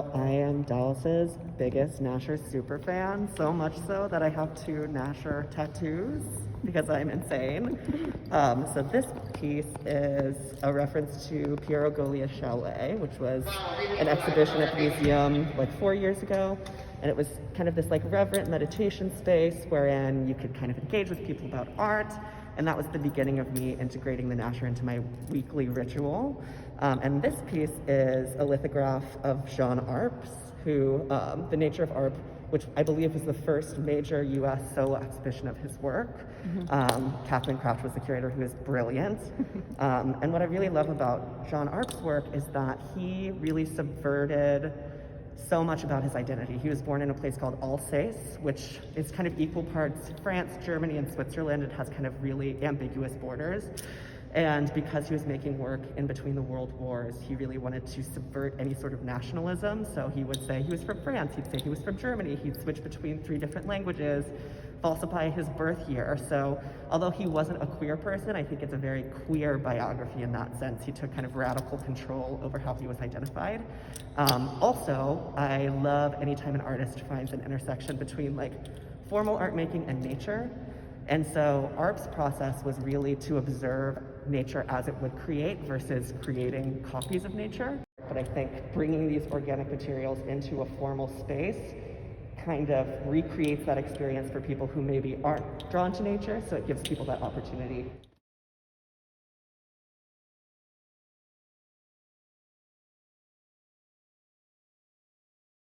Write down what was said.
I am Dallas's biggest Nasher superfan, so much so that I have 2 Nasher tattoos because I'm insane. So this piece is a reference to Piero Golia's Chalet, which was an exhibition at the museum like 4 years ago. And it was kind of this like reverent meditation space wherein you could kind of engage with people about art. And that was the beginning of me integrating the Nasher into my weekly ritual. And this piece is a lithograph of Jean Arp's, who, The Nature of Art, which I believe was the first major US solo exhibition of his work. Catherine Kraft was the curator, who is brilliant. And what I really love about Jean Arp's work is that he really subverted so much about his identity. He was born in a place called Alsace, which is kind of equal parts France, Germany, and Switzerland. It has kind of really ambiguous borders. And because he was making work in between the world wars, he really wanted to subvert any sort of nationalism. So he would say he was from France, he'd say he was from Germany, he'd switch between 3 different languages, falsify his birth year. So although he wasn't a queer person, I think it's a very queer biography in that sense. He took kind of radical control over how he was identified. Also, I love anytime an artist finds an intersection between like formal art making and nature. And so Arp's process was really to observe nature as it would create versus creating copies of nature. But I think bringing these organic materials into a formal space kind of recreates that experience for people who maybe aren't drawn to nature, so it gives people that opportunity.